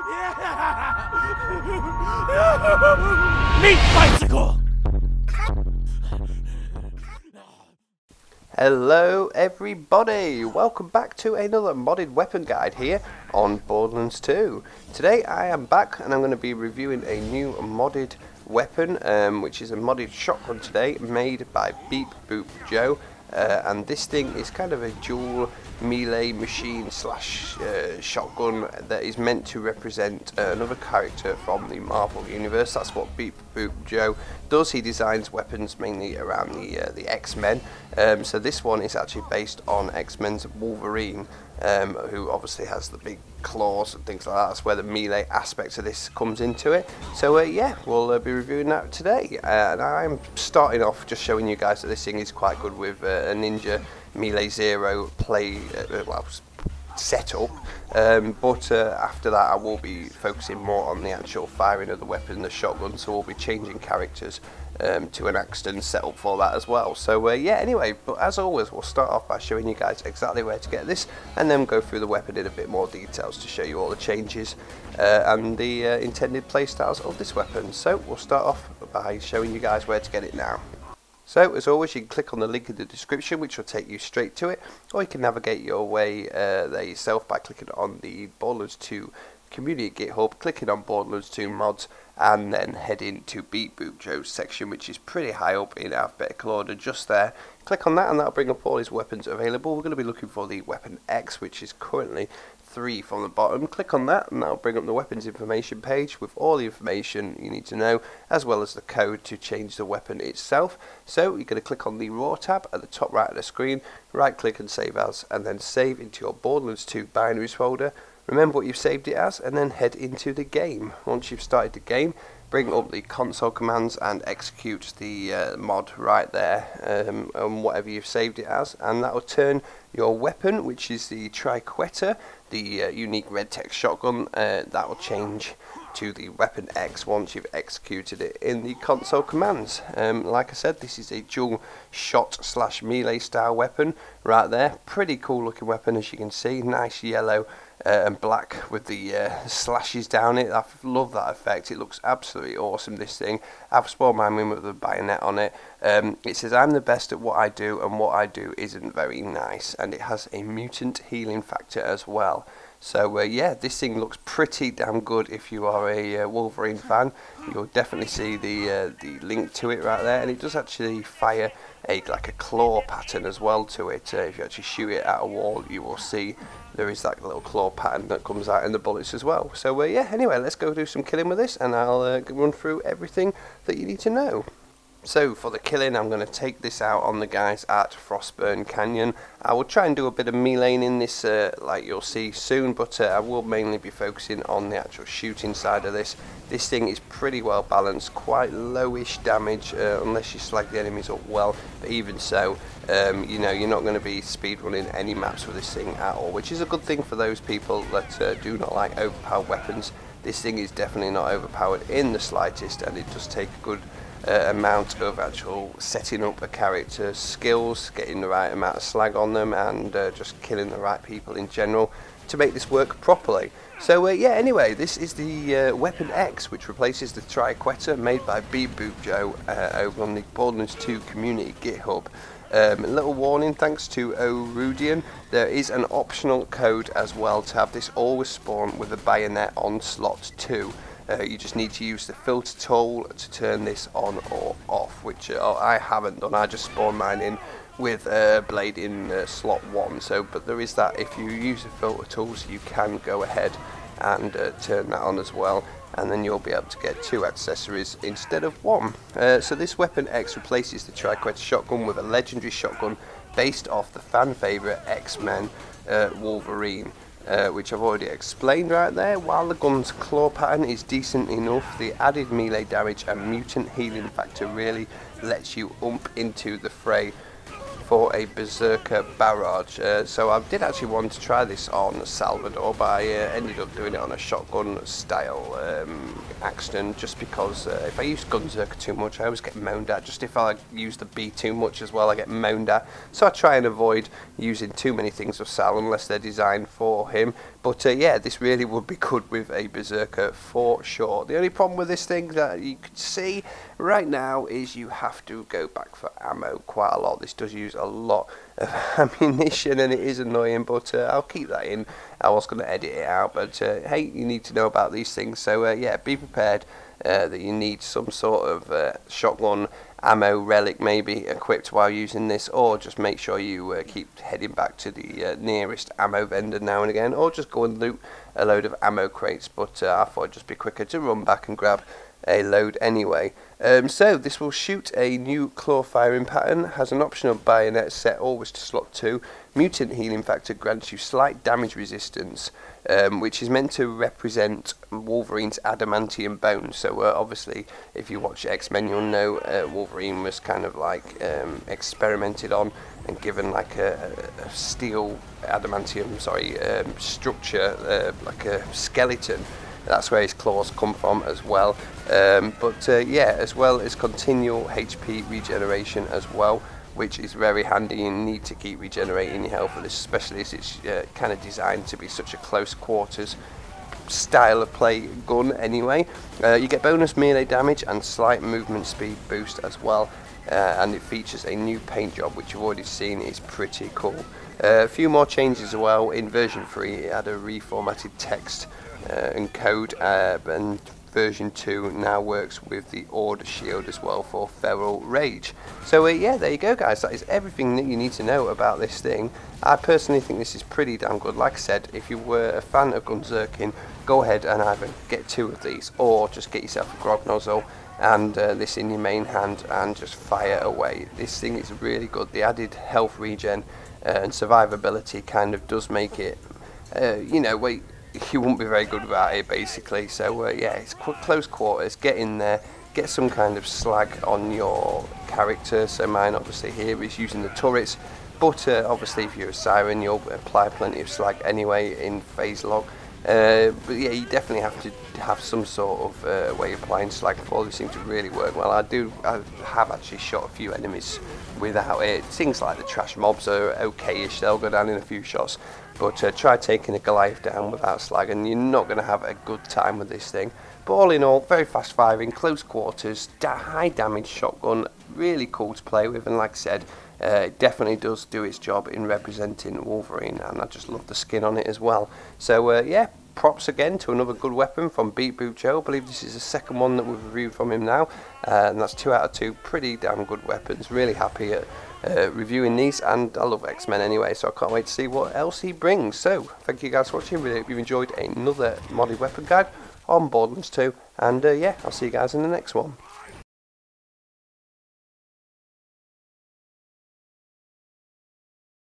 Meat bicycle! Hello everybody, welcome back to another modded weapon guide here on Borderlands 2. Today I am back and I'm going to be reviewing a new modded weapon, which is a modded shotgun today, made by Beep Boop Joe. And this thing is kind of a dual melee machine slash shotgun that is meant to represent another character from the Marvel universe. That's what Beep Boop Joe does. He designs weapons mainly around the X-Men. So this one is actually based on X-Men's Wolverine, who obviously has the big claws and things like that. That's where the melee aspect of this comes into it. So yeah, we'll be reviewing that today. And I'm starting off just showing you guys that this thing is quite good with a Ninja Melee Zero play setup. But after that I will be focusing more on the actual firing of the weapon, the shotgun, so we'll be changing characters to an Axton setup for that as well. So yeah, anyway, but as always we'll start off by showing you guys exactly where to get this and then go through the weapon in a bit more details to show you all the changes and the intended playstyles of this weapon. So we'll start off by showing you guys where to get it now. So as always, you can click on the link in the description, which will take you straight to it, or you can navigate your way there yourself by clicking on the Borderlands 2 community GitHub, clicking on Borderlands 2 mods, and then heading to Beep Boop Joe's section, which is pretty high up in alphabetical order just there. Click on that and that'll bring up all his weapons available. We're going to be looking for the weapon X, which is currently 3 from the bottom. Click on that and that'll bring up the weapons information page with all the information you need to know, as well as the code to change the weapon itself. So you're going to click on the raw tab at the top right of the screen, right click and save as, and then save into your Borderlands 2 binaries folder. Remember what you've saved it as and then head into the game. Once you've started the game, bring up the console commands and execute the mod right there on whatever you've saved it as, and that will turn your weapon, which is the Triquetra, the unique red text shotgun, that will change to the weapon X once you've executed it in the console commands. Like I said, this is a dual shot slash melee style weapon right there. Pretty cool looking weapon, as you can see. Nice yellow and black with the slashes down it. I love that effect. It looks absolutely awesome, this thing. I've spawned mine with the bayonet on it. It says I'm the best at what I do, and what I do isn't very nice, and it has a mutant healing factor as well. So yeah, this thing looks pretty damn good. If you are a Wolverine fan, you'll definitely see the link to it right there, and it does actually fire like a claw pattern as well to it. If you actually shoot it at a wall, you will see there is that little claw pattern that comes out in the bullets as well. So yeah, anyway, let's go do some killing with this, and I'll run through everything that you need to know. So for the killing, I'm going to take this out on the guys at Frostburn Canyon. I will try and do a bit of meleeing in this, like you'll see soon, but I will mainly be focusing on the actual shooting side of this. This thing is pretty well balanced, quite lowish damage, unless you slag the enemies up well, but even so, you know, you're not going to be speedrunning any maps with this thing at all, which is a good thing for those people that do not like overpowered weapons. This thing is definitely not overpowered in the slightest, and it does take a good amount of actual setting up a character's skills, getting the right amount of slag on them, and just killing the right people in general to make this work properly. So yeah, anyway, this is the weapon X, which replaces the Triquetra made by Beep Boop Joe over on the Borderlands 2 community GitHub. A little warning, thanks to Eridium, there is an optional code as well to have this always spawn with a bayonet on slot 2. You just need to use the filter tool to turn this on or off, which I haven't done. I just spawned mine in with blade in slot 1. So, but there is that. If you use the filter tools, you can go ahead and turn that on as well, and then you'll be able to get 2 accessories instead of 1. So this weapon X replaces the Triquetra shotgun with a legendary shotgun based off the fan favourite X-Men Wolverine. Which I've already explained right there. While the gun's claw pattern is decent enough, the added melee damage and mutant healing factor really lets you into the fray for a Berserker barrage. So I did actually want to try this on Salvador, but I ended up doing it on a shotgun style Axton, just because if I use Gunzerker too much I always get moaned at. Just if I use the B too much as well I get moaned at, so I try and avoid using too many things of Sal unless they're designed for him. But yeah, this really would be good with a Berserker for sure. The only problem with this thing that you can see right now is you have to go back for ammo quite a lot. This does use a lot of ammunition and it is annoying, but I'll keep that in. I was going to edit it out, but hey, you need to know about these things, so yeah, be prepared that you need some sort of shotgun ammo relic maybe equipped while using this, or just make sure you keep heading back to the nearest ammo vendor now and again, or just go and loot a load of ammo crates. But I thought it'd just be quicker to run back and grab a load anyway. So this will shoot a new claw firing pattern, has an optional bayonet set always to slot 2. Mutant healing factor grants you slight damage resistance, which is meant to represent Wolverine's adamantium bones. So obviously if you watch X-Men you'll know Wolverine was kind of like experimented on and given like a steel adamantium structure, like a skeleton. That's where his claws come from as well. But yeah, as well as continual HP regeneration as well, which is very handy. You need to keep regenerating your health for this, especially as it's kind of designed to be such a close quarters style of play gun anyway. You get bonus melee damage and slight movement speed boost as well, and it features a new paint job which you've already seen is pretty cool. A few more changes as well. In version 3 it had a reformatted text and code, and version 2 now works with the order shield as well for feral rage. So yeah, there you go guys, that is everything that you need to know about this thing. I personally think this is pretty damn good. Like I said, if you were a fan of Gunzerkin, go ahead and either get 2 of these or just get yourself a grog nozzle and this in your main hand and just fire away. This thing is really good. The added health regen and survivability kind of does make it, you know, you won't be very good without it basically. So yeah, it's close quarters, get in there, get some kind of slag on your character. So mine obviously here is using the turrets, but obviously if you're a Siren you'll apply plenty of slag anyway in phase log. But yeah, you definitely have to have some sort of way of applying slag for this thing to really work well. I have actually shot a few enemies without it. Things like the trash mobs are okay-ish, they'll go down in a few shots, but try taking a Goliath down without slag and you're not going to have a good time with this thing. But all in all, very fast firing, close quarters, high damage shotgun, really cool to play with, and like I said, it definitely does do its job in representing Wolverine, and I just love the skin on it as well. So yeah, props again to another good weapon from Beat Boot Joe. I believe this is the second one that we've reviewed from him now, and that's 2 out of 2 pretty damn good weapons. Really happy at reviewing these, and I love X-Men anyway, so I can't wait to see what else he brings. So thank you guys for watching. Really hope you've enjoyed another modded weapon guide on Borderlands 2, and yeah, I'll see you guys in the next one.